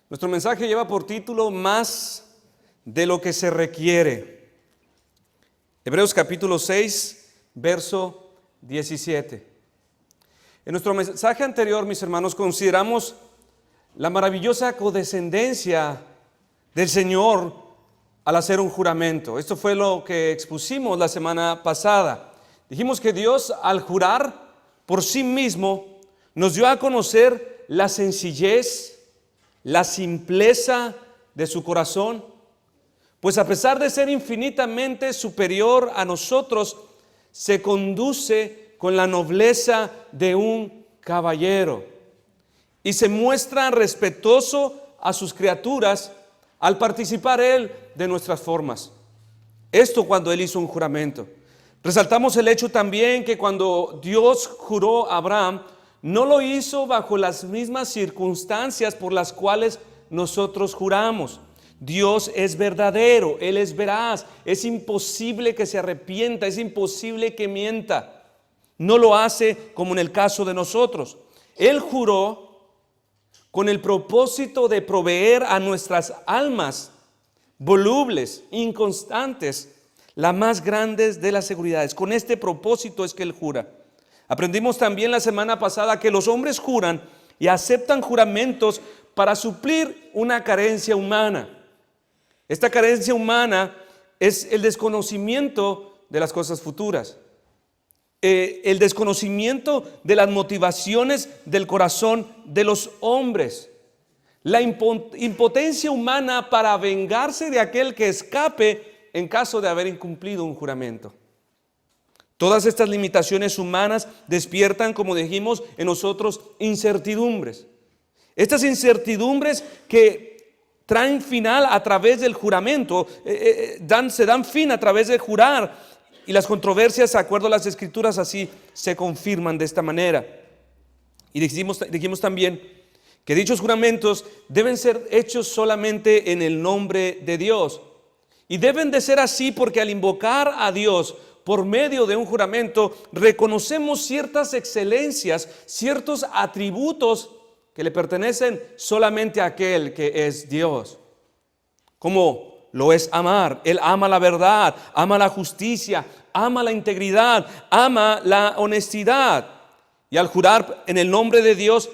Nuestro mensaje lleva por título Más de lo que se requiere. Hebreos capítulo 6, verso 17. En nuestro mensaje anterior, mis hermanos, consideramos la maravillosa condescendencia del Señor al hacer un juramento. Esto fue lo que expusimos la semana pasada. Dijimos que Dios, al jurar por sí mismo, nos dio a conocer la sencillez, la simpleza de su corazón, pues a pesar de ser infinitamente superior a nosotros, se conduce con la nobleza de un caballero y se muestra respetuoso a sus criaturas al participar Él de nuestras formas. Esto cuando Él hizo un juramento. Resaltamos el hecho también que cuando Dios juró a Abraham, no lo hizo bajo las mismas circunstancias por las cuales nosotros juramos. Dios es verdadero, Él es veraz, es imposible que se arrepienta, es imposible que mienta. No lo hace como en el caso de nosotros. Él juró con el propósito de proveer a nuestras almas volubles, inconstantes, las más grandes de las seguridades. Con este propósito es que Él jura. Aprendimos también la semana pasada que los hombres juran y aceptan juramentos para suplir una carencia humana. Esta carencia humana es el desconocimiento de las cosas futuras, el desconocimiento de las motivaciones del corazón de los hombres, la impotencia humana para vengarse de aquel que escape en caso de haber incumplido un juramento. Todas estas limitaciones humanas despiertan, como dijimos, en nosotros incertidumbres. Estas incertidumbres que traen final a través del juramento, se dan fin a través de jurar, y las controversias, de acuerdo a las Escrituras, así se confirman de esta manera. Y dijimos también que dichos juramentos deben ser hechos solamente en el nombre de Dios. Y deben de ser así porque al invocar a Dios por medio de un juramento, reconocemos ciertas excelencias, ciertos atributos que le pertenecen solamente a aquel que es Dios. Como lo es amar. Él ama la verdad, ama la justicia, ama la integridad, ama la honestidad. Y al jurar en el nombre de Dios,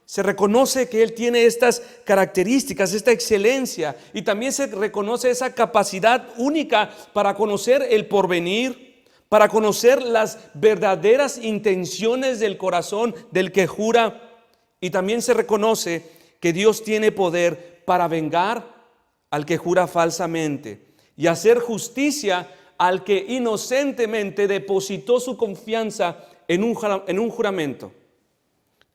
se reconoce que Él tiene estas características, esta excelencia, y también se reconoce esa capacidad única para conocer el porvenir, para conocer las verdaderas intenciones del corazón del que jura, y también se reconoce que Dios tiene poder para vengar al que jura falsamente y hacer justicia al que inocentemente depositó su confianza en un juramento.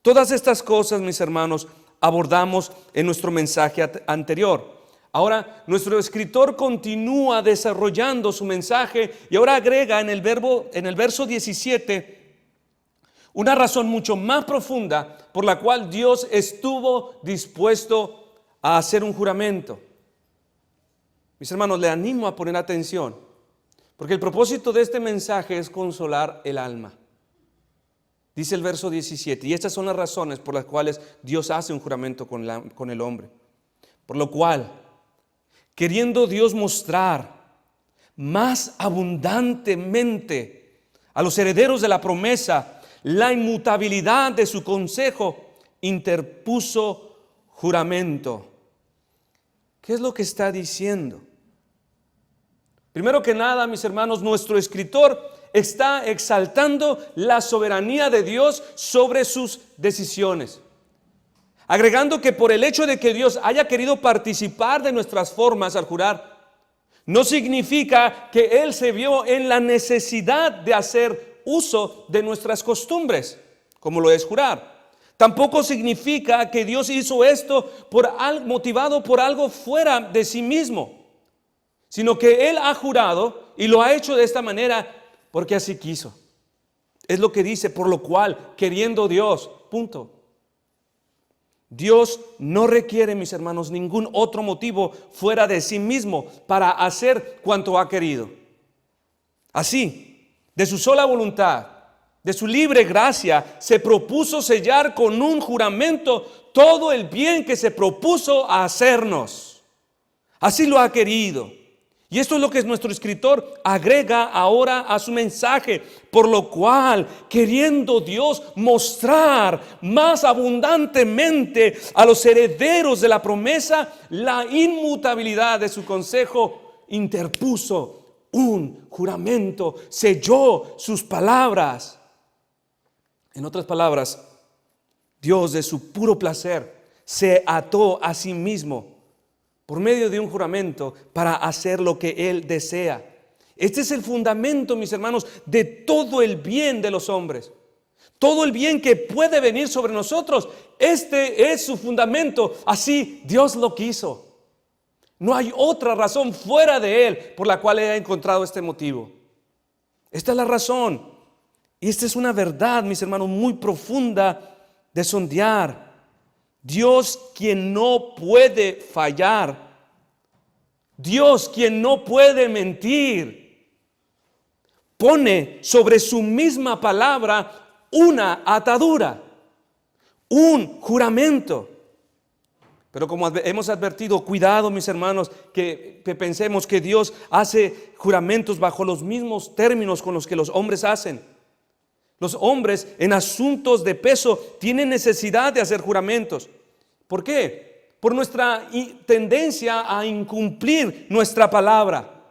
Todas estas cosas, mis hermanos, abordamos en nuestro mensaje anterior. Ahora, nuestro escritor continúa desarrollando su mensaje y ahora agrega en el verso 17 una razón mucho más profunda por la cual Dios estuvo dispuesto a hacer un juramento. Mis hermanos, le animo a poner atención, porque el propósito de este mensaje es consolar el alma. Dice el verso 17, y estas son las razones por las cuales Dios hace un juramento con el hombre. Por lo cual, queriendo Dios mostrar más abundantemente a los herederos de la promesa la inmutabilidad de su consejo, interpuso juramento. ¿Qué es lo que está diciendo? Primero que nada, mis hermanos, nuestro escritor está exaltando la soberanía de Dios sobre sus decisiones, agregando que por el hecho de que Dios haya querido participar de nuestras formas al jurar, no significa que Él se vio en la necesidad de hacer uso de nuestras costumbres, como lo es jurar. Tampoco significa que Dios hizo esto motivado por algo fuera de sí mismo, sino que Él ha jurado y lo ha hecho de esta manera porque así quiso. Es lo que dice, por lo cual, queriendo Dios, punto. Dios no requiere, mis hermanos, ningún otro motivo fuera de sí mismo para hacer cuanto ha querido. Así, de su sola voluntad, de su libre gracia, se propuso sellar con un juramento todo el bien que se propuso a hacernos. Así lo ha querido. Y esto es lo que nuestro escritor agrega ahora a su mensaje, por lo cual, queriendo Dios mostrar más abundantemente a los herederos de la promesa la inmutabilidad de su consejo, interpuso un juramento, selló sus palabras. En otras palabras, Dios de su puro placer se ató a sí mismo por medio de un juramento para hacer lo que Él desea. Este es el fundamento, mis hermanos, de todo el bien de los hombres. Todo el bien que puede venir sobre nosotros, este es su fundamento. Así Dios lo quiso. No hay otra razón fuera de Él por la cual Él ha encontrado este motivo. Esta es la razón. Y esta es una verdad, mis hermanos, muy profunda de sondear. Dios, quien no puede fallar, Dios, quien no puede mentir, pone sobre su misma palabra una atadura, un juramento. Pero como hemos advertido, cuidado, mis hermanos, que pensemos que Dios hace juramentos bajo los mismos términos con los que los hombres hacen. Los hombres en asuntos de peso tienen necesidad de hacer juramentos. ¿Por qué? Por nuestra tendencia a incumplir nuestra palabra.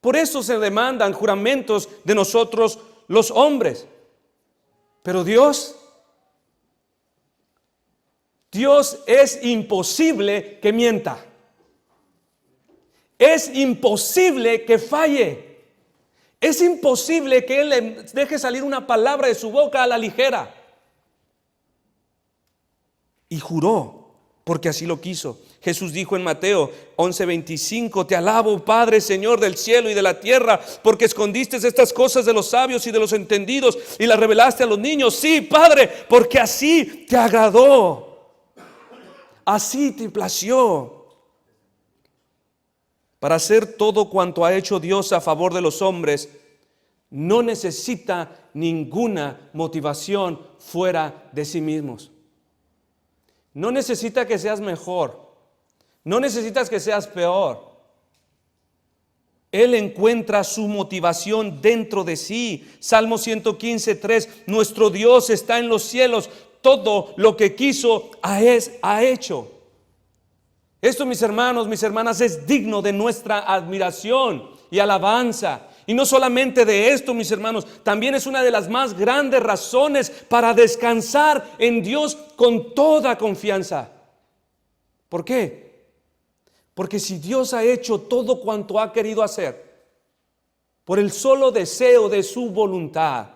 Por eso se demandan juramentos de nosotros los hombres. Pero Dios es imposible que mienta. Es imposible que falle. Es imposible que Él le deje salir una palabra de su boca a la ligera. Y juró, porque así lo quiso. Jesús dijo en Mateo 11:25: Te alabo, Padre, Señor del cielo y de la tierra, porque escondiste estas cosas de los sabios y de los entendidos y las revelaste a los niños. Sí, Padre, porque así te agradó, así te plació. Para hacer todo cuanto ha hecho Dios a favor de los hombres, no necesita ninguna motivación fuera de sí mismos. No necesita que seas mejor. No necesitas que seas peor. Él encuentra su motivación dentro de sí. Salmo 115:3: Nuestro Dios está en los cielos. Todo lo que quiso ha hecho. Esto, mis hermanos, mis hermanas, es digno de nuestra admiración y alabanza. Y no solamente de esto, mis hermanos, también es una de las más grandes razones para descansar en Dios con toda confianza. ¿Por qué? Porque si Dios ha hecho todo cuanto ha querido hacer por el solo deseo de su voluntad,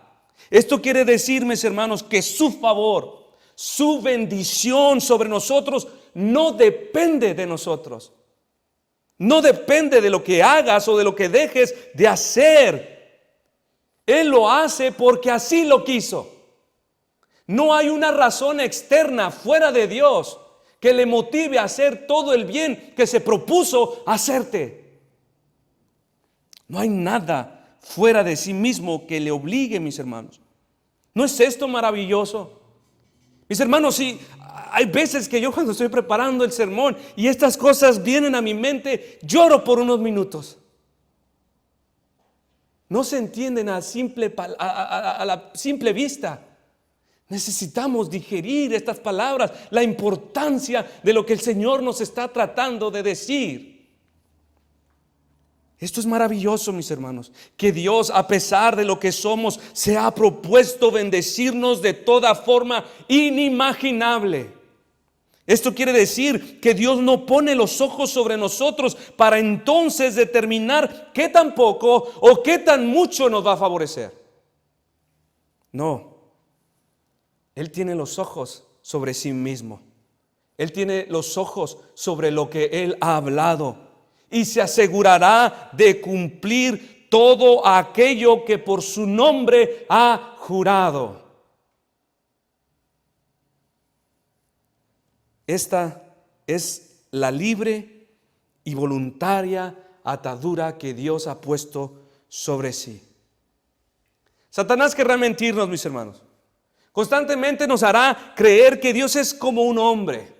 esto quiere decir, mis hermanos, que su favor, su bendición sobre nosotros no depende de nosotros. No depende de lo que hagas o de lo que dejes de hacer. Él lo hace porque así lo quiso. No hay una razón externa fuera de Dios que le motive a hacer todo el bien que se propuso hacerte. No hay nada fuera de sí mismo que le obligue, mis hermanos. ¿No es esto maravilloso? Mis hermanos, sí, hay veces que yo cuando estoy preparando el sermón y estas cosas vienen a mi mente, lloro por unos minutos. No se entienden a la simple vista. Necesitamos digerir estas palabras, la importancia de lo que el Señor nos está tratando de decir. Esto es maravilloso, mis hermanos, que Dios, a pesar de lo que somos, se ha propuesto bendecirnos de toda forma inimaginable. Esto quiere decir que Dios no pone los ojos sobre nosotros para entonces determinar qué tan poco o qué tan mucho nos va a favorecer. No, Él tiene los ojos sobre sí mismo. Él tiene los ojos sobre lo que Él ha hablado. Y se asegurará de cumplir todo aquello que por su nombre ha jurado. Esta es la libre y voluntaria atadura que Dios ha puesto sobre sí. Satanás querrá mentirnos, mis hermanos. Constantemente nos hará creer que Dios es como un hombre,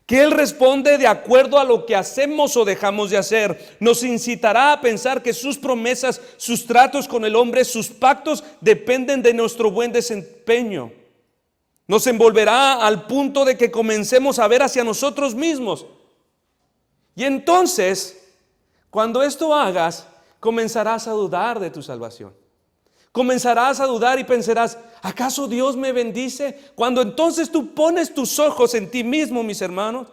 que Él responde de acuerdo a lo que hacemos o dejamos de hacer. Nos incitará a pensar que sus promesas, sus tratos con el hombre, sus pactos dependen de nuestro buen desempeño. Nos envolverá al punto de que comencemos a ver hacia nosotros mismos. Y entonces, cuando esto hagas, comenzarás a dudar de tu salvación. Comenzarás a dudar y pensarás, ¿acaso Dios me bendice? Cuando entonces tú pones tus ojos en ti mismo, mis hermanos,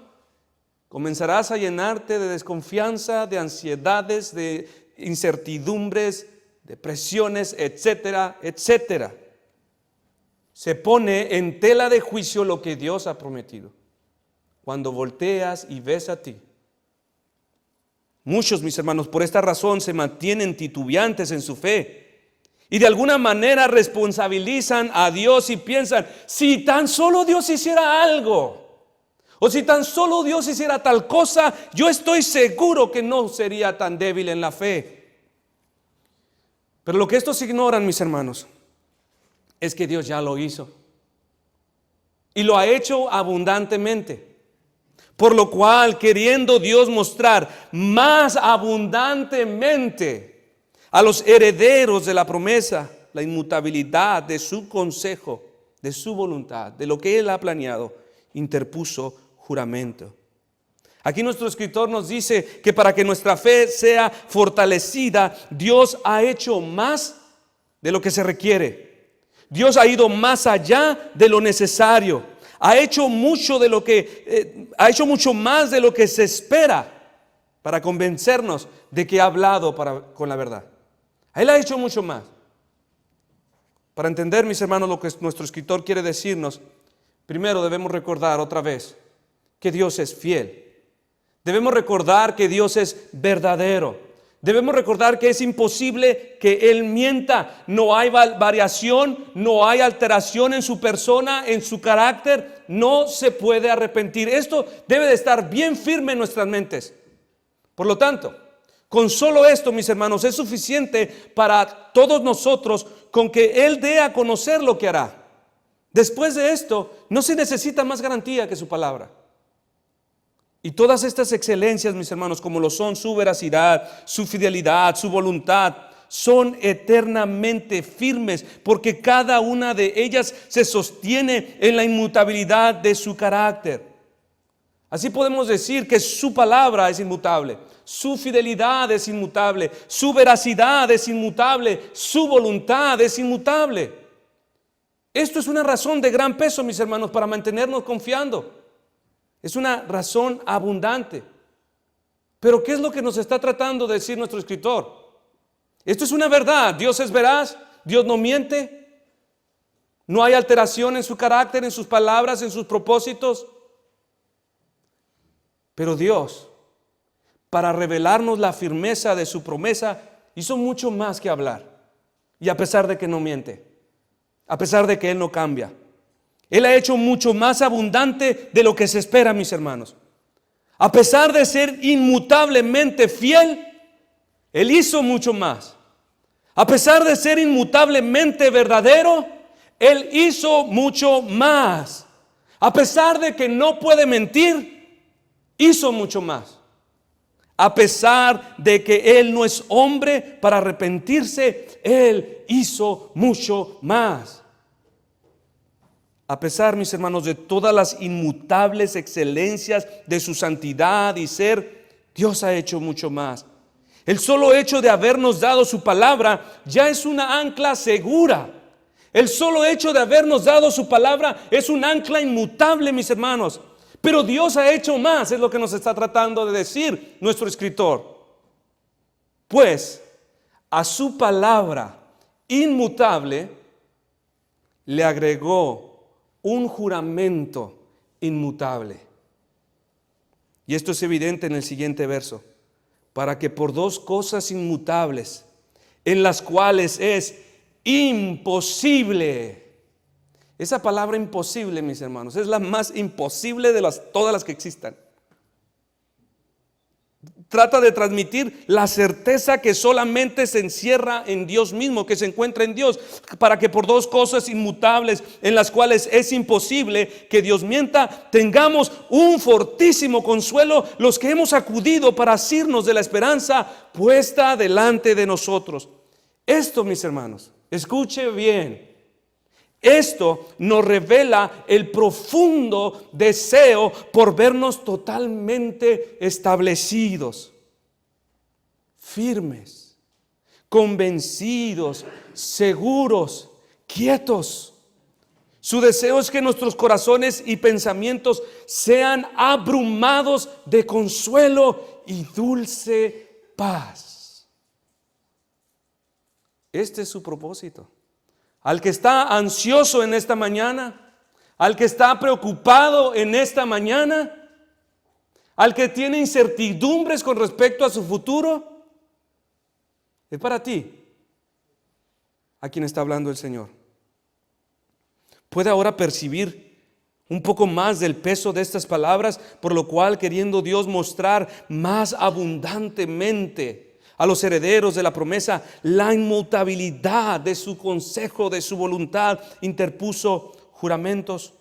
comenzarás a llenarte de desconfianza, de ansiedades, de incertidumbres, depresiones, etcétera, etcétera. Se pone en tela de juicio lo que Dios ha prometido. Cuando volteas y ves a ti. Muchos, mis hermanos, por esta razón se mantienen titubeantes en su fe. Y de alguna manera responsabilizan a Dios y piensan, si tan solo Dios hiciera algo, o si tan solo Dios hiciera tal cosa, yo estoy seguro que no sería tan débil en la fe. Pero lo que estos ignoran, mis hermanos, es que Dios ya lo hizo. Y lo ha hecho abundantemente. Por lo cual, queriendo Dios mostrar más abundantemente a los herederos de la promesa, la inmutabilidad de su consejo, de su voluntad, de lo que Él ha planeado, interpuso juramento. Aquí nuestro escritor nos dice que para que nuestra fe sea fortalecida, Dios ha hecho más de lo que se requiere. Dios ha ido más allá de lo necesario. Ha hecho mucho más de lo que se espera para convencernos de que ha hablado con la verdad. Él ha hecho mucho más. Para entender, mis hermanos, lo que nuestro escritor quiere decirnos, primero debemos recordar otra vez que Dios es fiel. Debemos recordar que Dios es verdadero. Debemos recordar que es imposible que Él mienta. No hay variación, no hay alteración en su persona, en su carácter. No se puede arrepentir. Esto debe de estar bien firme en nuestras mentes. Por lo tanto, con solo esto, mis hermanos, es suficiente para todos nosotros con que Él dé a conocer lo que hará. Después de esto, no se necesita más garantía que su palabra. Y todas estas excelencias, mis hermanos, como lo son su veracidad, su fidelidad, su voluntad, son eternamente firmes, porque cada una de ellas se sostiene en la inmutabilidad de su carácter. Así podemos decir que su palabra es inmutable, su fidelidad es inmutable, su veracidad es inmutable, su voluntad es inmutable. Esto es una razón de gran peso, mis hermanos, para mantenernos confiando. Es una razón abundante. Pero ¿qué es lo que nos está tratando de decir nuestro escritor? Esto es una verdad. Dios es veraz, Dios no miente, no hay alteración en su carácter, en sus palabras, en sus propósitos. Pero Dios, para revelarnos la firmeza de su promesa, hizo mucho más que hablar. Y a pesar de que no miente, a pesar de que Él no cambia, Él ha hecho mucho más abundante de lo que se espera, mis hermanos. A pesar de ser inmutablemente fiel, Él hizo mucho más. A pesar de ser inmutablemente verdadero, Él hizo mucho más. A pesar de que no puede mentir, hizo mucho más. A pesar de que Él no es hombre para arrepentirse, Él hizo mucho más. A pesar, mis hermanos, de todas las inmutables excelencias de su santidad y ser, Dios ha hecho mucho más. El solo hecho de habernos dado su palabra ya es una ancla segura. El solo hecho de habernos dado su palabra es un ancla inmutable, mis hermanos. Pero Dios ha hecho más, es lo que nos está tratando de decir nuestro escritor. Pues a su palabra inmutable le agregó un juramento inmutable. Y esto es evidente en el siguiente verso. Para que por dos cosas inmutables, en las cuales es imposible. Esa palabra imposible, mis hermanos, es la más imposible de todas las que existan. Trata de transmitir la certeza que solamente se encierra en Dios mismo, que se encuentra en Dios, para que por dos cosas inmutables en las cuales es imposible que Dios mienta, tengamos un fortísimo consuelo los que hemos acudido para asirnos de la esperanza puesta delante de nosotros. Esto, mis hermanos, escuche bien. Esto nos revela el profundo deseo por vernos totalmente establecidos, firmes, convencidos, seguros, quietos. Su deseo es que nuestros corazones y pensamientos sean abrumados de consuelo y dulce paz. Este es su propósito. Al que está ansioso en esta mañana, al que está preocupado en esta mañana, al que tiene incertidumbres con respecto a su futuro, es para ti a quien está hablando el Señor. Puede ahora percibir un poco más del peso de estas palabras, por lo cual, queriendo Dios mostrar más abundantemente a los herederos de la promesa la inmutabilidad de su consejo, de su voluntad, interpuso juramentos.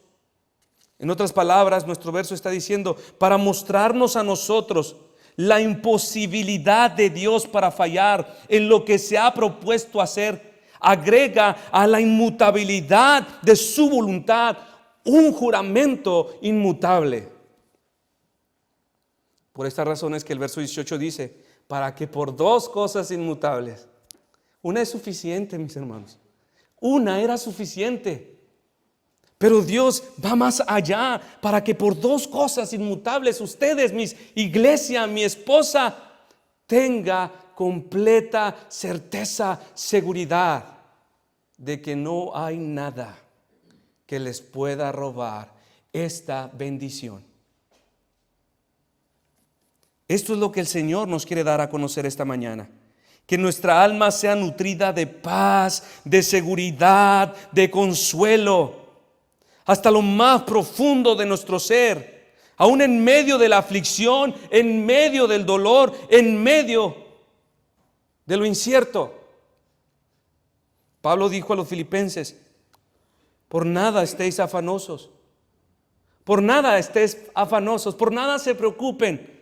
En otras palabras, nuestro verso está diciendo, para mostrarnos a nosotros la imposibilidad de Dios para fallar en lo que se ha propuesto hacer, agrega a la inmutabilidad de su voluntad un juramento inmutable. Por esta razón es que el verso 18 dice, para que por dos cosas inmutables, una es suficiente, mis hermanos, una era suficiente, pero Dios va más allá, para que por dos cosas inmutables ustedes, mis iglesia, mi esposa, tenga completa certeza, seguridad de que no hay nada que les pueda robar esta bendición. Esto es lo que el Señor nos quiere dar a conocer esta mañana. Que nuestra alma sea nutrida de paz, de seguridad, de consuelo, hasta lo más profundo de nuestro ser, aún en medio de la aflicción, en medio del dolor, en medio de lo incierto. Pablo dijo a los filipenses, por nada estéis afanosos, por nada estéis afanosos, por nada se preocupen,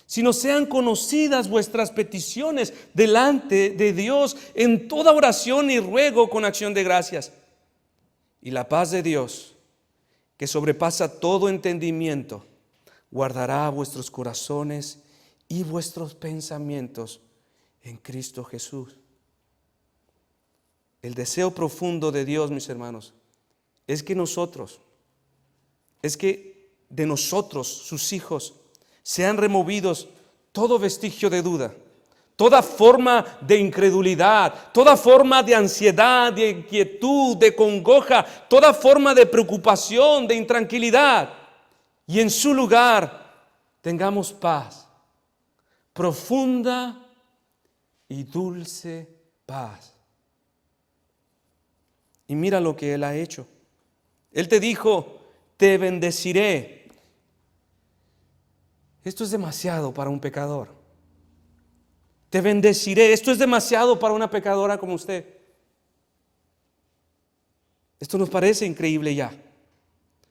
sino sean conocidas vuestras peticiones delante de Dios en toda oración y ruego con acción de gracias. Y la paz de Dios, que sobrepasa todo entendimiento, guardará vuestros corazones y vuestros pensamientos en Cristo Jesús. El deseo profundo de Dios, mis hermanos, es que de nosotros, sus hijos, sean removidos todo vestigio de duda, toda forma de incredulidad, toda forma de ansiedad, de inquietud, de congoja, toda forma de preocupación, de intranquilidad. Y en su lugar tengamos paz, profunda y dulce paz. Y mira lo que Él ha hecho. Él te dijo, te bendeciré. Esto es demasiado para un pecador. Te bendeciré. Esto es demasiado para una pecadora como usted. Esto nos parece increíble ya.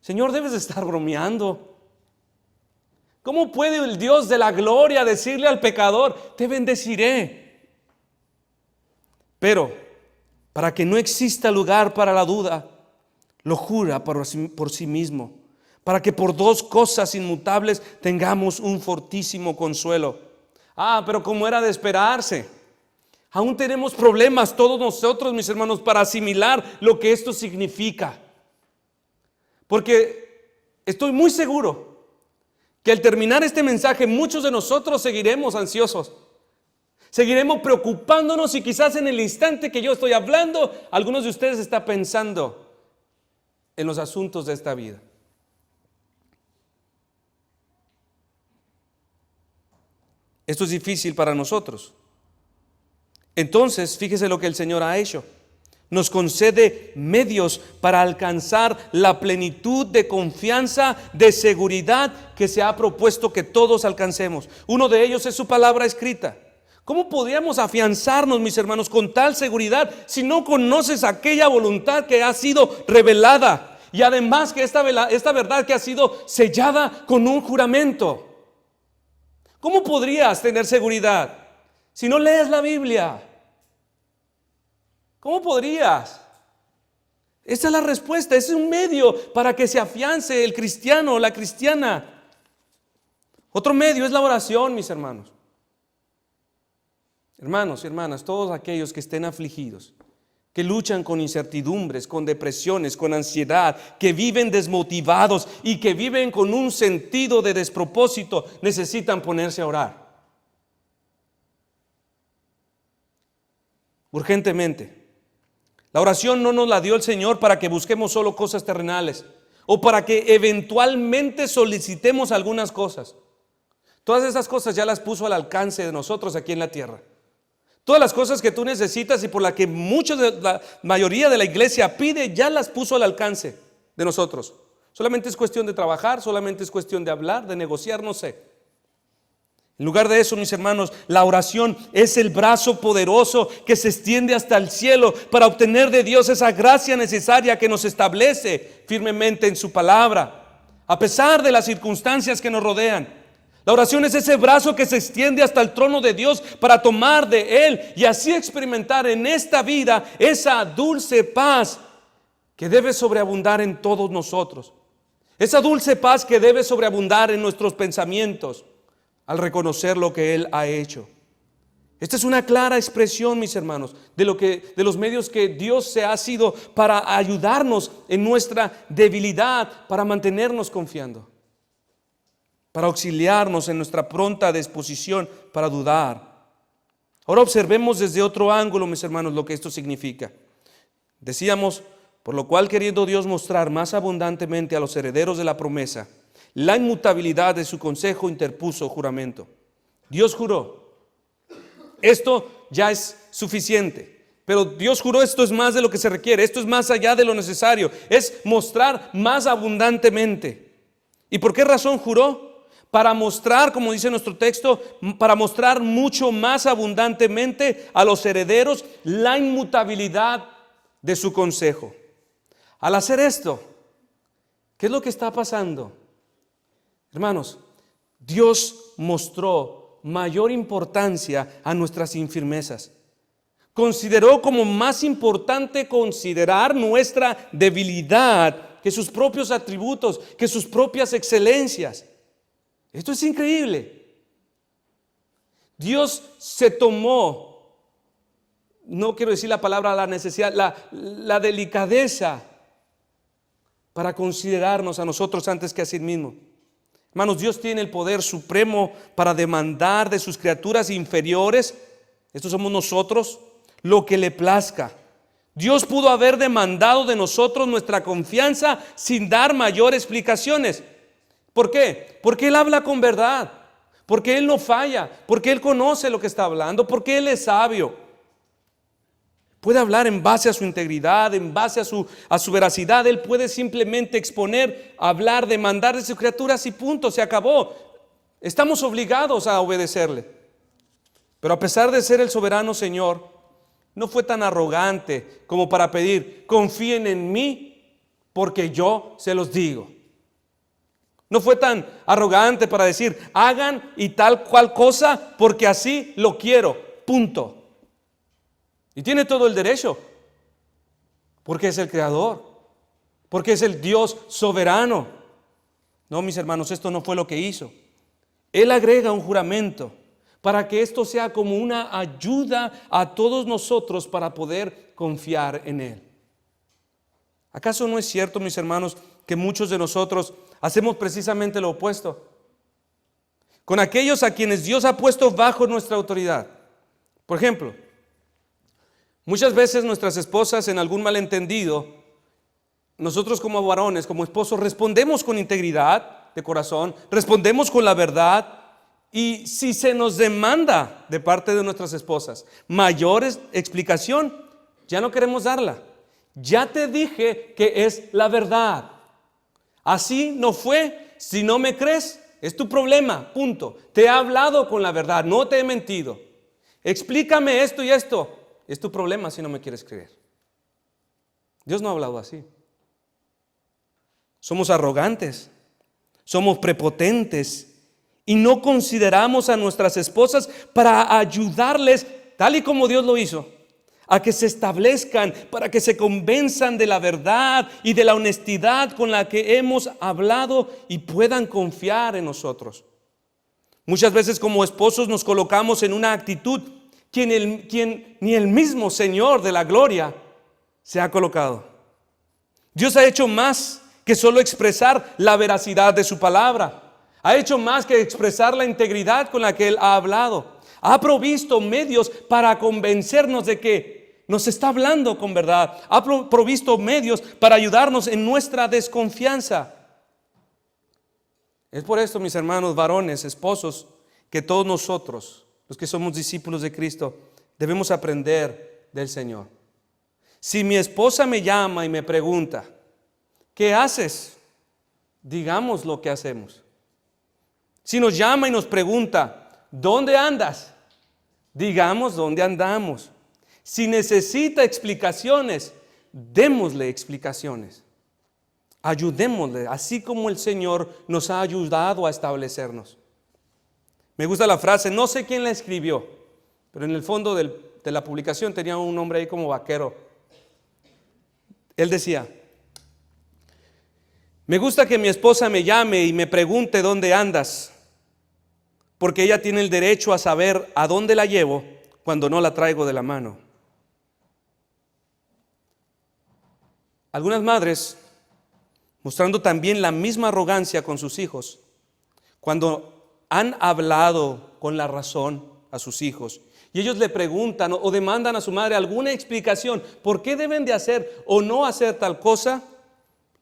Señor, debes de estar bromeando. ¿Cómo puede el Dios de la gloria decirle al pecador, te bendeciré? Pero, para que no exista lugar para la duda, lo jura por sí mismo, para que por dos cosas inmutables tengamos un fortísimo consuelo. Pero como era de esperarse, aún tenemos problemas todos nosotros, mis hermanos, para asimilar lo que esto significa. Porque estoy muy seguro que al terminar este mensaje muchos de nosotros seguiremos ansiosos. Seguiremos preocupándonos y quizás en el instante que yo estoy hablando, algunos de ustedes están pensando en los asuntos de esta vida. Esto es difícil para nosotros. Entonces, fíjese lo que el Señor ha hecho. nos concede medios para alcanzar la plenitud de confianza, de seguridad que se ha propuesto que todos alcancemos. Uno de ellos es su palabra escrita. ¿Cómo podríamos afianzarnos, mis hermanos, con tal seguridad si no conoces aquella voluntad que ha sido revelada? Y además que esta verdad que ha sido sellada con un juramento. ¿Cómo podrías tener seguridad si no lees la Biblia? ¿Cómo podrías? Esa es la respuesta, es un medio para que se afiance el cristiano o la cristiana. Otro medio es la oración, mis hermanos. Hermanos y hermanas, todos aquellos que estén afligidos, que luchan con incertidumbres, con depresiones, con ansiedad, que viven desmotivados y que viven con un sentido de despropósito, necesitan ponerse a orar. Urgentemente. La oración no nos la dio el Señor para que busquemos solo cosas terrenales o para que eventualmente solicitemos algunas cosas. Todas esas cosas ya las puso al alcance de nosotros aquí en la tierra. Todas las cosas que tú necesitas y por las que la mayoría de la iglesia pide, ya las puso al alcance de nosotros. Solamente es cuestión de trabajar, solamente es cuestión de hablar, de negociar, no sé. En lugar de eso, mis hermanos, la oración es el brazo poderoso que se extiende hasta el cielo para obtener de Dios esa gracia necesaria que nos establece firmemente en su palabra, a pesar de las circunstancias que nos rodean. La oración es ese brazo que se extiende hasta el trono de Dios para tomar de Él y así experimentar en esta vida esa dulce paz que debe sobreabundar en todos nosotros. Esa dulce paz que debe sobreabundar en nuestros pensamientos al reconocer lo que Él ha hecho. Esta es una clara expresión, mis hermanos, de los medios que Dios se ha sido para ayudarnos en nuestra debilidad, para mantenernos confiando, para auxiliarnos en nuestra pronta disposición para dudar. Ahora observemos desde otro ángulo, mis hermanos, lo que esto significa. Decíamos, por lo cual queriendo Dios mostrar más abundantemente a los herederos de la promesa la inmutabilidad de su consejo, interpuso juramento. Dios juró. Esto ya es suficiente. Pero Dios juró, esto es más de lo que se requiere. Esto es más allá de lo necesario. Es mostrar más abundantemente. ¿Y por qué razón juró? Para mostrar, como dice nuestro texto, para mostrar mucho más abundantemente a los herederos la inmutabilidad de su consejo. Al hacer esto, ¿qué es lo que está pasando? Hermanos, Dios mostró mayor importancia a nuestras infirmezas. Consideró como más importante considerar nuestra debilidad que sus propios atributos, que sus propias excelencias. Esto es increíble. Dios se tomó, no quiero decir la palabra la necesidad, la delicadeza para considerarnos a nosotros antes que a sí mismo. Hermanos, Dios tiene el poder supremo para demandar de sus criaturas inferiores, estos somos nosotros, lo que le plazca. Dios pudo haber demandado de nosotros nuestra confianza sin dar mayor explicaciones. ¿Por qué? Porque Él habla con verdad, porque Él no falla, porque Él conoce lo que está hablando, porque Él es sabio. Puede hablar en base a su integridad, en base a su veracidad. Él puede simplemente exponer, hablar, demandar de sus criaturas y punto, se acabó. Estamos obligados a obedecerle. Pero a pesar de ser el soberano Señor, no fue tan arrogante como para pedir, confíen en mí porque yo se los digo. No fue tan arrogante para decir, hagan y tal cual cosa porque así lo quiero, punto. Y tiene todo el derecho, porque es el Creador, porque es el Dios soberano. No, mis hermanos, esto no fue lo que hizo. Él agrega un juramento para que esto sea como una ayuda a todos nosotros para poder confiar en Él. ¿Acaso no es cierto, mis hermanos, que muchos de nosotros hacemos precisamente lo opuesto? Con aquellos a quienes Dios ha puesto bajo nuestra autoridad. Por ejemplo, muchas veces nuestras esposas en algún malentendido, nosotros como varones, como esposos, respondemos con integridad de corazón, respondemos con la verdad y si se nos demanda de parte de nuestras esposas mayor explicación, ya no queremos darla. Ya te dije que es la verdad. Así no fue. Si no me crees, es tu problema, punto. Te he hablado con la verdad, no te he mentido. Explícame esto y esto. Es tu problema si no me quieres creer. Dios no ha hablado así. Somos arrogantes, somos prepotentes y no consideramos a nuestras esposas para ayudarles, tal y como Dios lo hizo, a que se establezcan, para que se convenzan de la verdad y de la honestidad con la que hemos hablado y puedan confiar en nosotros. Muchas veces como esposos nos colocamos en una actitud quien ni el mismo Señor de la gloria se ha colocado. Dios ha hecho más que solo expresar la veracidad de su palabra. Ha hecho más que expresar la integridad con la que Él ha hablado. Ha provisto medios para convencernos de que nos está hablando con verdad. Ha provisto medios para ayudarnos en nuestra desconfianza. Es por esto, mis hermanos varones, esposos, que todos nosotros, los que somos discípulos de Cristo, debemos aprender del Señor. Si mi esposa me llama y me pregunta, ¿qué haces? Digamos lo que hacemos. Si nos llama y nos pregunta, ¿dónde andas? Digamos dónde andamos. Si necesita explicaciones, démosle explicaciones. Ayudémosle, así como el Señor nos ha ayudado a establecernos. Me gusta la frase, no sé quién la escribió, pero en el fondo de la publicación tenía un nombre ahí como vaquero. Él decía, me gusta que mi esposa me llame y me pregunte dónde andas, porque ella tiene el derecho a saber a dónde la llevo cuando no la traigo de la mano. Algunas madres, mostrando también la misma arrogancia con sus hijos, cuando han hablado con la razón a sus hijos y ellos le preguntan o demandan a su madre alguna explicación por qué deben de hacer o no hacer tal cosa,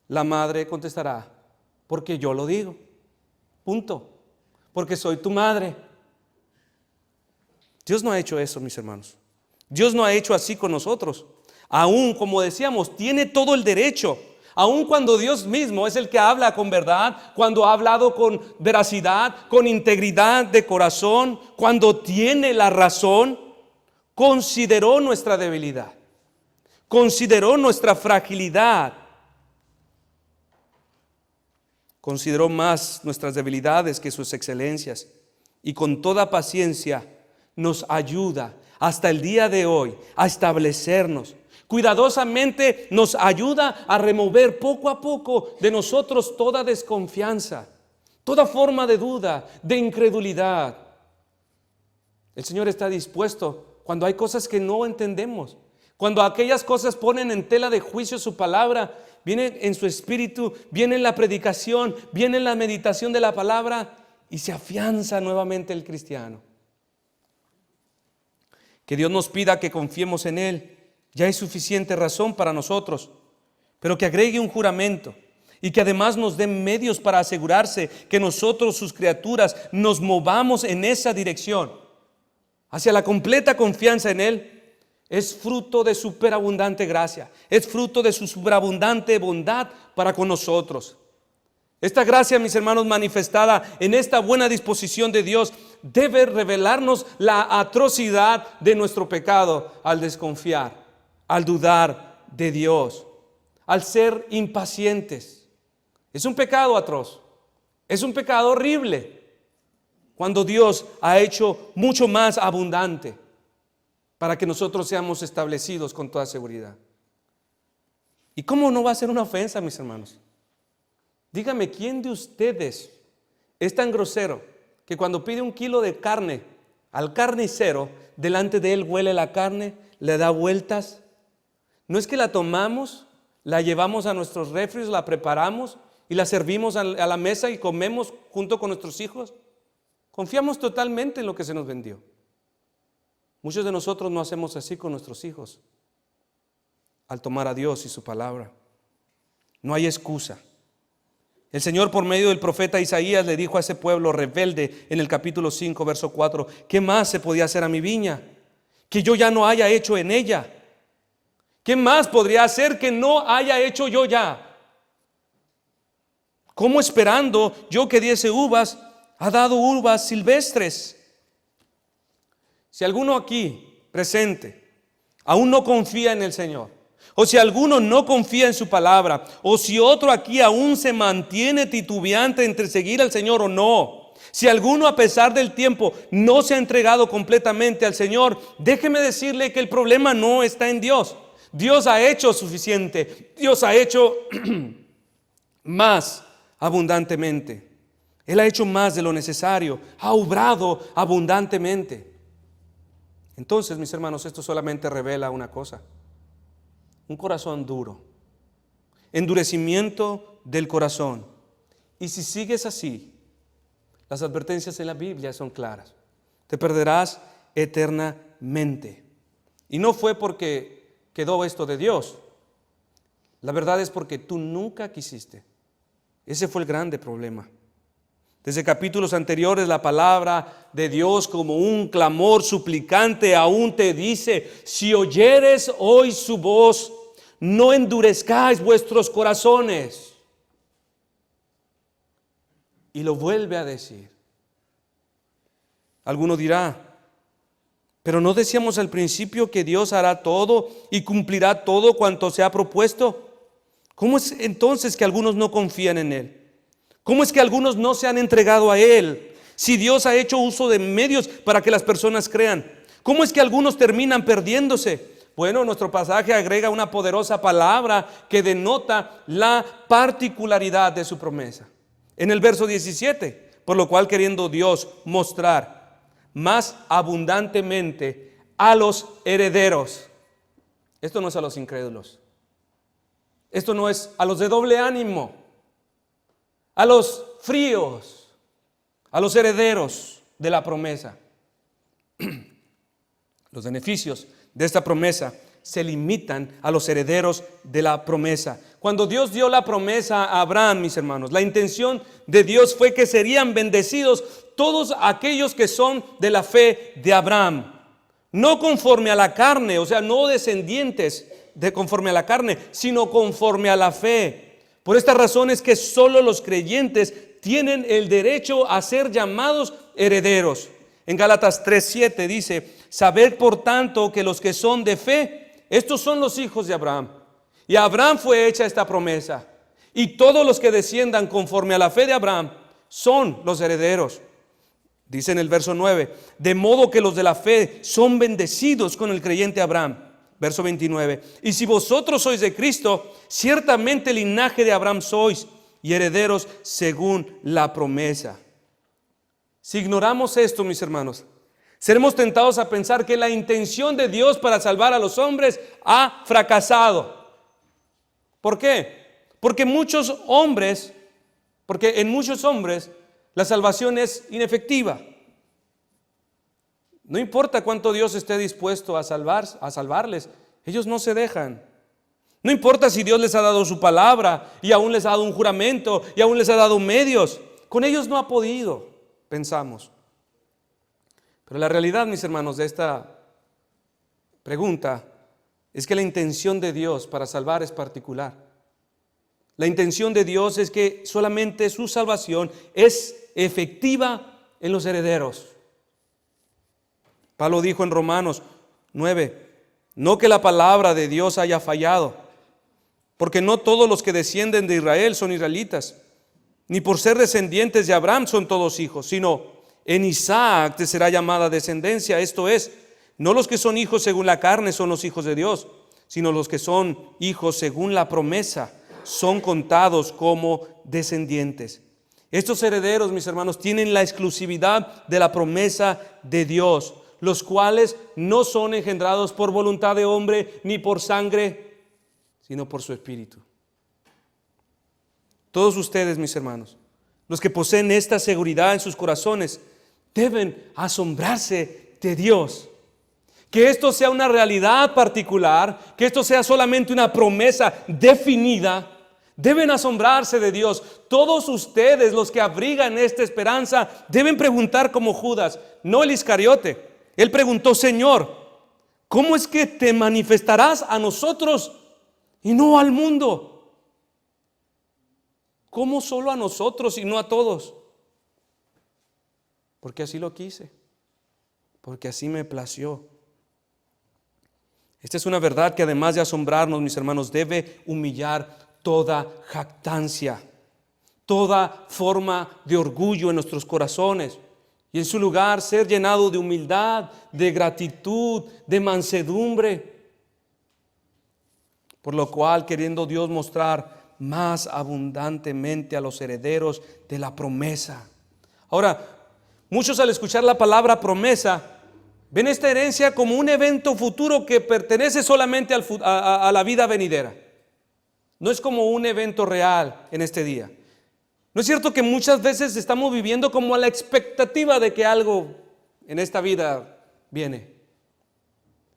la madre contestará, porque yo lo digo, punto, porque soy tu madre. Dios no ha hecho eso, mis hermanos. Dios no ha hecho así con nosotros. Aún, como decíamos, tiene todo el derecho. Aun cuando Dios mismo es el que habla con verdad, cuando ha hablado con veracidad, con integridad de corazón, cuando tiene la razón, consideró nuestra debilidad, consideró nuestra fragilidad, consideró más nuestras debilidades que sus excelencias y con toda paciencia nos ayuda hasta el día de hoy a establecernos. Cuidadosamente nos ayuda a remover poco a poco de nosotros toda desconfianza, toda forma de duda, de incredulidad. El Señor está dispuesto cuando hay cosas que no entendemos, cuando aquellas cosas ponen en tela de juicio su palabra, viene en su espíritu, viene en la predicación, viene en la meditación de la palabra y se afianza nuevamente el cristiano. Que Dios nos pida que confiemos en Él. Ya hay suficiente razón para nosotros, pero que agregue un juramento y que además nos dé medios para asegurarse que nosotros, sus criaturas, nos movamos en esa dirección, hacia la completa confianza en Él. Es fruto de superabundante gracia, es fruto de su superabundante bondad para con nosotros. Esta gracia, mis hermanos, manifestada en esta buena disposición de Dios, debe revelarnos la atrocidad de nuestro pecado al desconfiar, al dudar de Dios, al ser impacientes. Es un pecado atroz, es un pecado horrible, cuando Dios ha hecho mucho más abundante para que nosotros seamos establecidos con toda seguridad. ¿Y cómo no va a ser una ofensa, mis hermanos? Dígame, ¿quién de ustedes es tan grosero que cuando pide 1 kilo de carne al carnicero, delante de él huele la carne, le da vueltas? No es que la tomamos, la llevamos a nuestros refris, la preparamos y la servimos a la mesa y comemos junto con nuestros hijos. Confiamos totalmente en lo que se nos vendió. Muchos de nosotros no hacemos así con nuestros hijos al tomar a Dios y su palabra. No hay excusa. El Señor, por medio del profeta Isaías, le dijo a ese pueblo rebelde en el capítulo 5, verso 4, ¿qué más se podía hacer a mi viña que yo ya no haya hecho en ella? ¿Qué más podría hacer que no haya hecho yo ya? ¿Cómo esperando yo que diese uvas, ha dado uvas silvestres? Si alguno aquí presente aún no confía en el Señor, o si alguno no confía en su palabra, o si otro aquí aún se mantiene titubeante entre seguir al Señor o no, si alguno a pesar del tiempo no se ha entregado completamente al Señor, déjeme decirle que el problema no está en Dios. Dios ha hecho suficiente. Dios ha hecho más abundantemente. Él ha hecho más de lo necesario. Ha obrado abundantemente. Entonces, mis hermanos, esto solamente revela una cosa: un corazón duro, endurecimiento del corazón. Y si sigues así, las advertencias en la Biblia son claras: te perderás eternamente. Y no fue porque quedó esto de Dios. La verdad es porque tú nunca quisiste. Ese fue el grande problema. Desde capítulos anteriores, la palabra de Dios, como un clamor suplicante, aún te dice: si oyeres hoy su voz, no endurezcáis vuestros corazones. Y lo vuelve a decir. Alguno dirá: pero ¿no decíamos al principio que Dios hará todo y cumplirá todo cuanto se ha propuesto? ¿Cómo es entonces que algunos no confían en Él? ¿Cómo es que algunos no se han entregado a Él? Si Dios ha hecho uso de medios para que las personas crean, ¿cómo es que algunos terminan perdiéndose? Bueno, nuestro pasaje agrega una poderosa palabra que denota la particularidad de su promesa. En el verso 17, por lo cual queriendo Dios mostrar más abundantemente a los herederos. Esto no es a los incrédulos. Esto no es a los de doble ánimo, a los fríos, a los herederos de la promesa. Los beneficios de esta promesa se limitan a los herederos de la promesa. Cuando Dios dio la promesa a Abraham, mis hermanos, la intención de Dios fue que serían bendecidos todos aquellos que son de la fe de Abraham. No conforme a la carne, o sea, no descendientes de conforme a la carne, sino conforme a la fe. Por esta razón es que solo los creyentes tienen el derecho a ser llamados herederos. En Gálatas 3:7 dice: sabed por tanto que los que son de fe, estos son los hijos de Abraham. Y a Abraham fue hecha esta promesa. Y todos los que desciendan conforme a la fe de Abraham son los herederos. Dice en el verso 9: de modo que los de la fe son bendecidos con el creyente Abraham. Verso 29: y si vosotros sois de Cristo, ciertamente linaje de Abraham sois y herederos según la promesa. Si ignoramos esto, mis hermanos, seremos tentados a pensar que la intención de Dios para salvar a los hombres ha fracasado. ¿Por qué? Porque en muchos hombres la salvación es inefectiva. No importa cuánto Dios esté dispuesto a salvarles, ellos no se dejan. No importa si Dios les ha dado su palabra y aún les ha dado un juramento y aún les ha dado medios, con ellos no ha podido, pensamos. Pero la realidad, mis hermanos, de esta pregunta es que la intención de Dios para salvar es particular. La intención de Dios es que solamente su salvación es efectiva en los herederos. Pablo dijo en Romanos 9: no que la palabra de Dios haya fallado, porque no todos los que descienden de Israel son israelitas, ni por ser descendientes de Abraham son todos hijos, sino en Isaac te será llamada descendencia. Esto es, no los que son hijos según la carne son los hijos de Dios, sino los que son hijos según la promesa son contados como descendientes. Estos herederos, mis hermanos, tienen la exclusividad de la promesa de Dios, los cuales no son engendrados por voluntad de hombre ni por sangre, sino por su Espíritu. Todos ustedes, mis hermanos, los que poseen esta seguridad en sus corazones, deben asombrarse de Dios. Que esto sea una realidad particular, que esto sea solamente una promesa definida, deben asombrarse de Dios. Todos ustedes, los que abrigan esta esperanza, deben preguntar como Judas, no el Iscariote. Él preguntó: Señor, ¿cómo es que te manifestarás a nosotros y no al mundo? ¿Cómo solo a nosotros y no a todos? Porque así lo quise, porque así me plació. Esta es una verdad que además de asombrarnos, mis hermanos, debe humillar toda jactancia, toda forma de orgullo en nuestros corazones, y en su lugar ser llenado de humildad, de gratitud, de mansedumbre. Por lo cual, queriendo Dios mostrar más abundantemente a los herederos de la promesa. Ahora, muchos al escuchar la palabra promesa ven esta herencia como un evento futuro que pertenece solamente a la vida venidera. No es como un evento real en este día. ¿No es cierto que muchas veces estamos viviendo como a la expectativa de que algo en esta vida viene?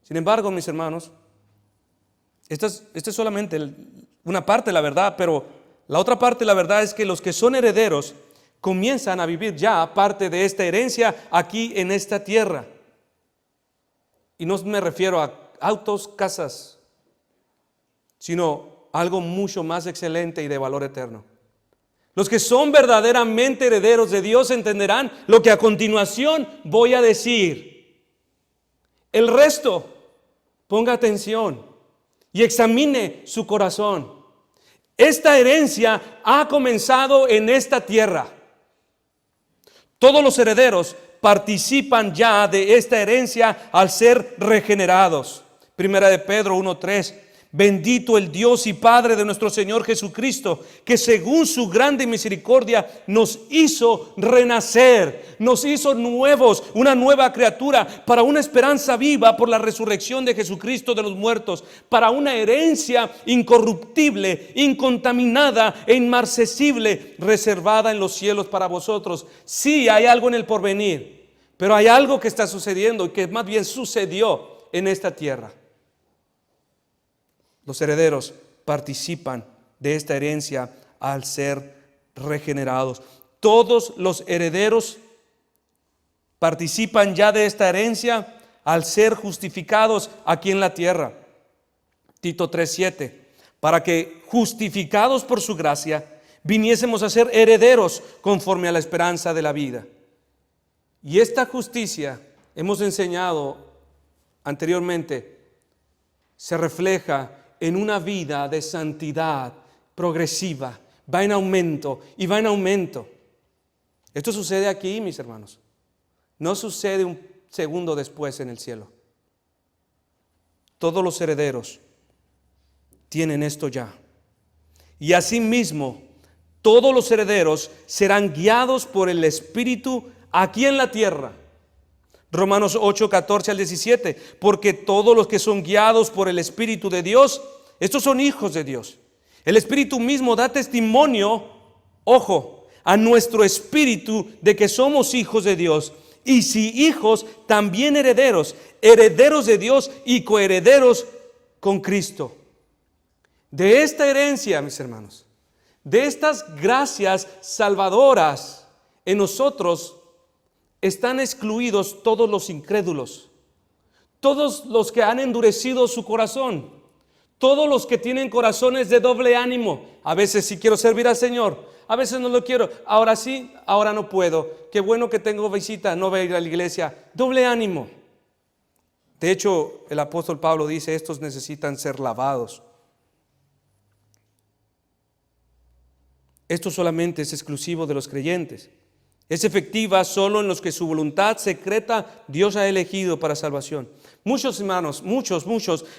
Sin embargo, mis hermanos, esta es solamente una parte de la verdad, pero la otra parte de la verdad es que los que son herederos comienzan a vivir ya parte de esta herencia aquí en esta tierra. Y no me refiero a autos, casas, sino algo mucho más excelente y de valor eterno. Los que son verdaderamente herederos de Dios entenderán lo que a continuación voy a decir. El resto, ponga atención y examine su corazón. Esta herencia ha comenzado en esta tierra. Todos los herederos participan ya de esta herencia al ser regenerados. Primera de Pedro 1:3. Bendito el Dios y Padre de nuestro Señor Jesucristo, que según su grande misericordia nos hizo renacer, nos hizo nuevos, una nueva criatura, para una esperanza viva por la resurrección de Jesucristo de los muertos, para una herencia incorruptible, incontaminada e inmarcesible, reservada en los cielos para vosotros. Sí, hay algo en el porvenir, pero hay algo que está sucediendo y que más bien sucedió en esta tierra. Los herederos participan de esta herencia al ser regenerados. Todos los herederos participan ya de esta herencia al ser justificados aquí en la tierra. Tito 3:7. Para que justificados por su gracia viniésemos a ser herederos conforme a la esperanza de la vida. Y esta justicia, hemos enseñado anteriormente, se refleja en una vida de santidad progresiva, va en aumento y va en aumento. Esto sucede aquí, mis hermanos. No sucede un segundo después en el cielo. Todos los herederos tienen esto ya. Y asimismo, todos los herederos serán guiados por el Espíritu aquí en la tierra. Romanos 8:14-17, porque todos los que son guiados por el Espíritu de Dios, estos son hijos de Dios. El Espíritu mismo da testimonio, ojo, a nuestro espíritu de que somos hijos de Dios. Y si hijos, también herederos, herederos de Dios y coherederos con Cristo. De esta herencia, mis hermanos, de estas gracias salvadoras en nosotros, están excluidos todos los incrédulos, todos los que han endurecido su corazón, todos los que tienen corazones de doble ánimo. A veces sí quiero servir al Señor, a veces no lo quiero, ahora sí, ahora no puedo. Qué bueno que tengo visita, no voy a ir a la iglesia. Doble ánimo. De hecho, el apóstol Pablo dice, estos necesitan ser lavados. Esto solamente es exclusivo de los creyentes. Es efectiva solo en los que su voluntad secreta Dios ha elegido para salvación. Muchos hermanos, muchos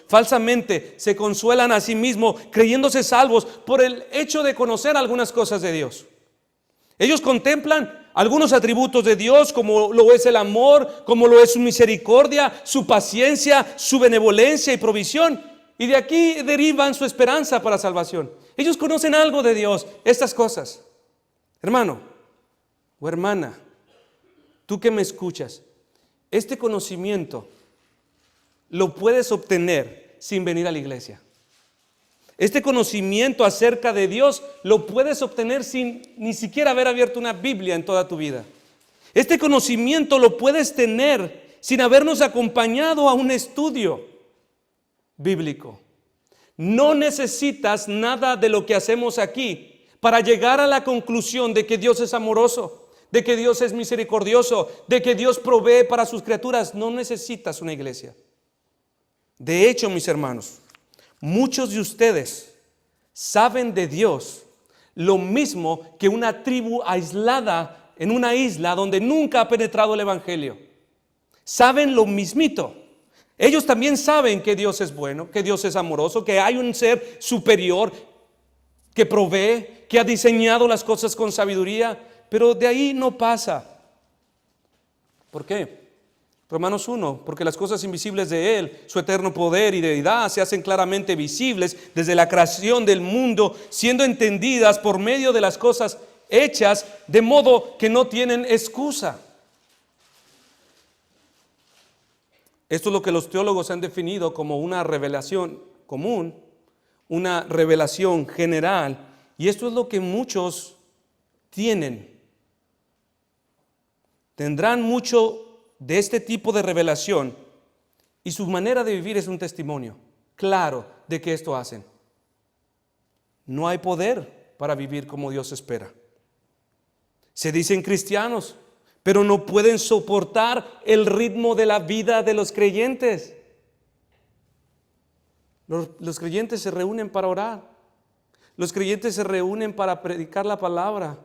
falsamente se consuelan a sí mismos creyéndose salvos por el hecho de conocer algunas cosas de Dios. Ellos contemplan algunos atributos de Dios, como lo es el amor, como lo es su misericordia, su paciencia, su benevolencia y provisión, y de aquí derivan su esperanza para salvación. Ellos conocen algo de Dios, estas cosas. Hermano o hermana, tú que me escuchas, este conocimiento lo puedes obtener sin venir a la iglesia. Este conocimiento acerca de Dios lo puedes obtener sin ni siquiera haber abierto una Biblia en toda tu vida. Este conocimiento lo puedes tener sin habernos acompañado a un estudio bíblico. No necesitas nada de lo que hacemos aquí para llegar a la conclusión de que Dios es amoroso, de que Dios es misericordioso, de que Dios provee para sus criaturas. No necesitas una iglesia. De hecho, mis hermanos, muchos de ustedes saben de Dios lo mismo que una tribu aislada en una isla donde nunca ha penetrado el evangelio. Saben lo mismito. Ellos también saben que Dios es bueno, que Dios es amoroso, que hay un ser superior que provee, que ha diseñado las cosas con sabiduría, pero de ahí no pasa. ¿Por qué? Romanos 1, porque las cosas invisibles de Él, su eterno poder y deidad, se hacen claramente visibles desde la creación del mundo, siendo entendidas por medio de las cosas hechas, de modo que no tienen excusa. Esto es lo que los teólogos han definido como una revelación común, una revelación general, y esto es lo que muchos tienen. Tendrán mucho de este tipo de revelación y su manera de vivir es un testimonio claro de que esto hacen. No hay poder para vivir como Dios espera. Se dicen cristianos, pero no pueden soportar el ritmo de la vida de los creyentes. Los creyentes se reúnen para orar. Los creyentes se reúnen para predicar la palabra.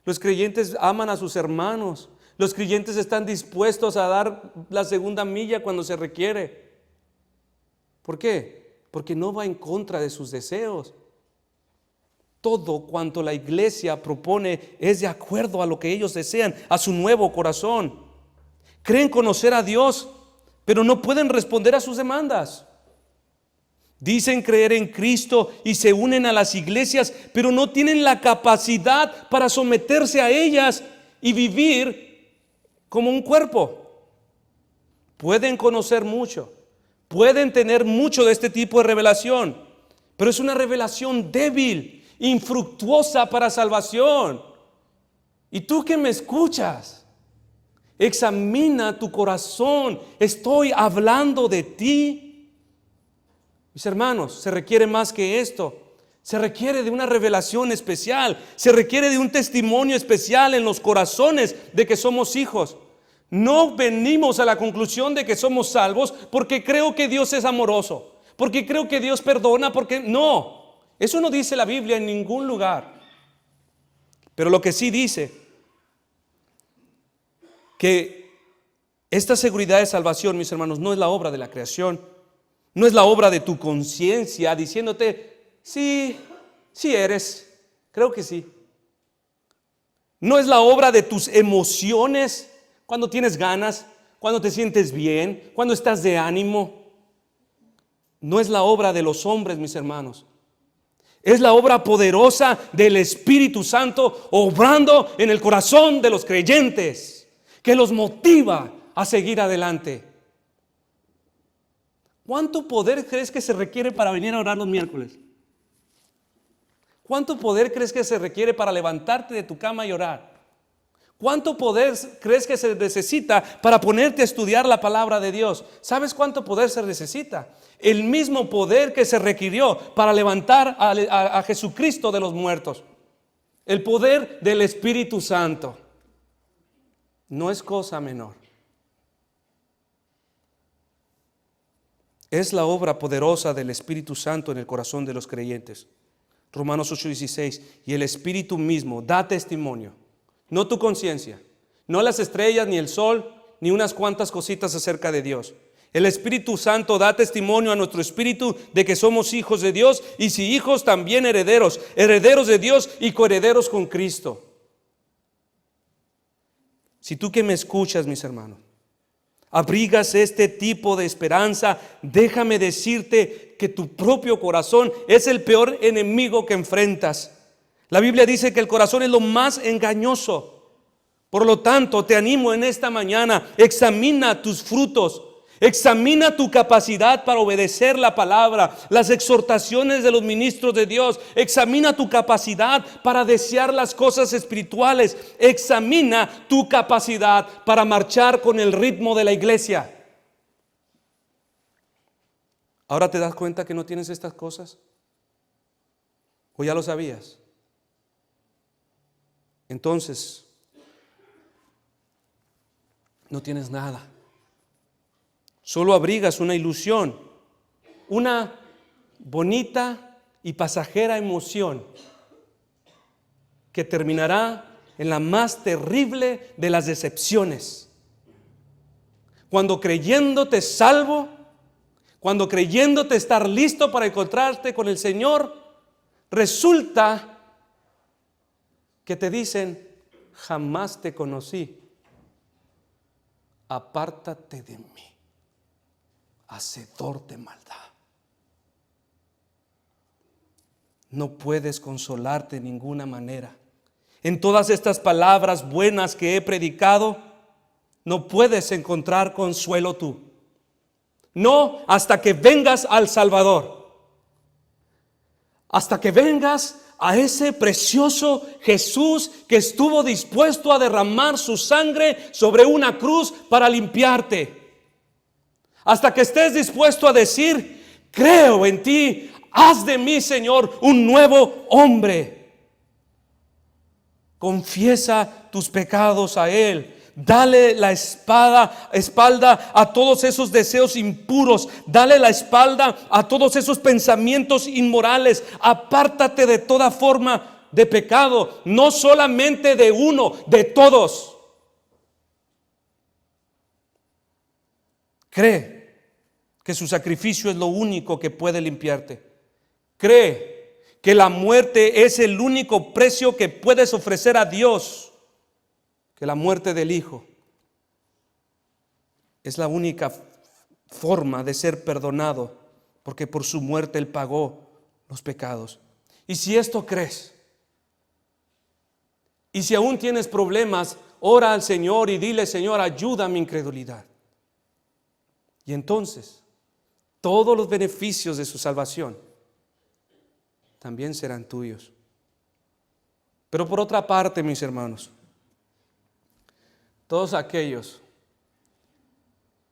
Los creyentes aman a sus hermanos. Los creyentes están dispuestos a dar la segunda milla cuando se requiere. ¿Por qué? Porque no va en contra de sus deseos. Todo cuanto la iglesia propone es de acuerdo a lo que ellos desean, a su nuevo corazón. Creen conocer a Dios, pero no pueden responder a sus demandas. Dicen creer en Cristo y se unen a las iglesias, pero no tienen la capacidad para someterse a ellas y vivir como un cuerpo. Pueden conocer mucho, pueden tener mucho de este tipo de revelación, pero es una revelación débil, infructuosa para salvación. Y tú que me escuchas, examina tu corazón. Estoy hablando de ti. Mis hermanos, se requiere más que esto. Se requiere de una revelación especial. Se requiere de un testimonio especial en los corazones de que somos hijos. No venimos a la conclusión de que somos salvos porque creo que Dios es amoroso, porque creo que Dios perdona, porque no. Eso no dice la Biblia en ningún lugar. Pero lo que sí dice que esta seguridad de salvación, mis hermanos, no es la obra de la creación, no es la obra de tu conciencia diciéndote, sí eres, creo que sí. No es la obra de tus emociones cuando tienes ganas, cuando te sientes bien, cuando estás de ánimo. No es la obra de los hombres, mis hermanos. Es la obra poderosa del Espíritu Santo obrando en el corazón de los creyentes, que los motiva a seguir adelante. ¿Cuánto poder crees que se requiere para venir a orar los miércoles? ¿Cuánto poder crees que se requiere para levantarte de tu cama y orar? ¿Cuánto poder crees que se necesita para ponerte a estudiar la palabra de Dios? ¿Sabes cuánto poder se necesita? El mismo poder que se requirió para levantar a Jesucristo de los muertos. El poder del Espíritu Santo. No es cosa menor. Es la obra poderosa del Espíritu Santo en el corazón de los creyentes. Romanos 8:16. Y el Espíritu mismo da testimonio. No tu conciencia, no las estrellas, ni el sol, ni unas cuantas cositas acerca de Dios. El Espíritu Santo da testimonio a nuestro espíritu de que somos hijos de Dios, y si hijos, también herederos, herederos de Dios y coherederos con Cristo. Si tú que me escuchas, mis hermanos, abrigas este tipo de esperanza, déjame decirte que tu propio corazón es el peor enemigo que enfrentas. La Biblia dice que el corazón es lo más engañoso. Por lo tanto, te animo en esta mañana, examina tus frutos, examina tu capacidad para obedecer la palabra, las exhortaciones de los ministros de Dios, examina tu capacidad para desear las cosas espirituales, examina tu capacidad para marchar con el ritmo de la iglesia. ¿Ahora te das cuenta que no tienes estas cosas? ¿O ya lo sabías? Entonces, no tienes nada. Solo abrigas una ilusión, una bonita y pasajera emoción que terminará en la más terrible de las decepciones. Cuando creyéndote salvo, cuando creyéndote estar listo para encontrarte con el Señor, resulta que te dicen: jamás te conocí, apártate de mí, hacedor de maldad. No puedes consolarte de ninguna manera. En todas estas palabras buenas que he predicado, no puedes encontrar consuelo tú. No, hasta que vengas al Salvador. Hasta que vengas a ese precioso Jesús que estuvo dispuesto a derramar su sangre sobre una cruz para limpiarte. Hasta que estés dispuesto a decir: creo en ti, haz de mí, Señor, un nuevo hombre. Confiesa tus pecados a Él. Dale la espalda a todos esos deseos impuros. Dale la espalda a todos esos pensamientos inmorales. Apártate de toda forma de pecado, no solamente de uno, de todos. Cree que su sacrificio es lo único que puede limpiarte. Cree que la muerte es el único precio que puedes ofrecer a Dios, que la muerte del Hijo es la única forma de ser perdonado, porque por su muerte Él pagó los pecados. Y si esto crees, y si aún tienes problemas, ora al Señor y dile: Señor, ayuda a mi incredulidad. Y entonces todos los beneficios de su salvación también serán tuyos. Pero por otra parte, mis hermanos, todos aquellos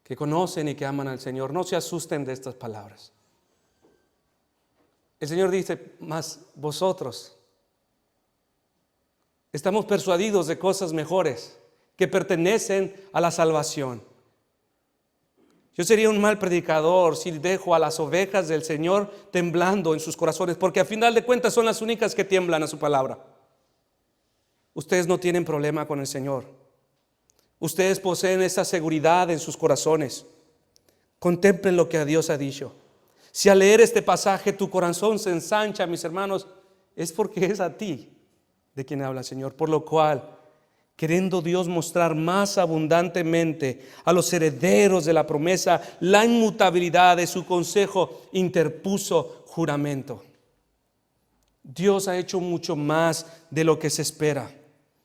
que conocen y que aman al Señor, no se asusten de estas palabras. El Señor dice: mas vosotros estamos persuadidos de cosas mejores que pertenecen a la salvación. Yo sería un mal predicador si dejo a las ovejas del Señor temblando en sus corazones, porque a final de cuentas son las únicas que tiemblan a su palabra. Ustedes no tienen problema con el Señor. Ustedes poseen esa seguridad en sus corazones. Contemplen lo que Dios ha dicho. Si al leer este pasaje tu corazón se ensancha, mis hermanos, es porque es a ti de quien habla el Señor. Por lo cual, queriendo Dios mostrar más abundantemente a los herederos de la promesa la inmutabilidad de su consejo, interpuso juramento. Dios ha hecho mucho más de lo que se espera,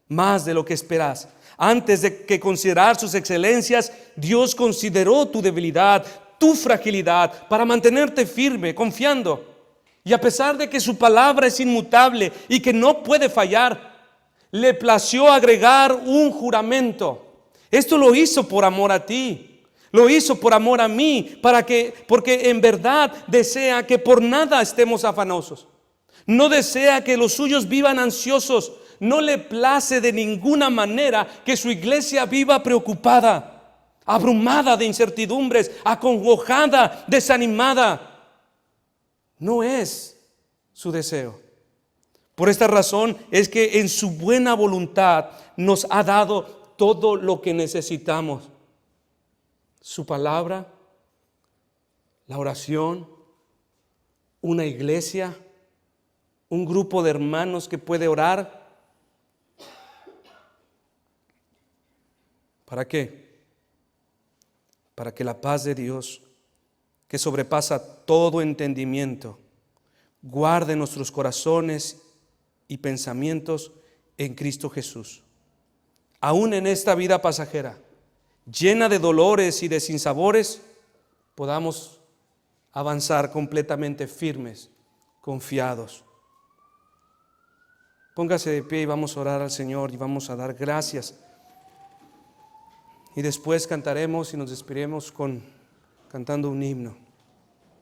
más de lo que esperas. Antes de que considerar sus excelencias, Dios consideró tu debilidad, tu fragilidad, para mantenerte firme, confiando. Y a pesar de que su palabra es inmutable y que no puede fallar, le plació agregar un juramento. Esto lo hizo por amor a ti, lo hizo por amor a mí, porque en verdad desea que por nada estemos afanosos. No desea que los suyos vivan ansiosos. No le place de ninguna manera que su iglesia viva preocupada, abrumada de incertidumbres, acongojada, desanimada. No es su deseo. Por esta razón es que en su buena voluntad nos ha dado todo lo que necesitamos. Su palabra, la oración, una iglesia, un grupo de hermanos que puede orar. ¿Para qué? Para que la paz de Dios, que sobrepasa todo entendimiento, guarde nuestros corazones y pensamientos en Cristo Jesús. Aún en esta vida pasajera, llena de dolores y de sinsabores, podamos avanzar completamente firmes, confiados. Póngase de pie y vamos a orar al Señor y vamos a dar gracias. Y después cantaremos y nos despediremos cantando un himno.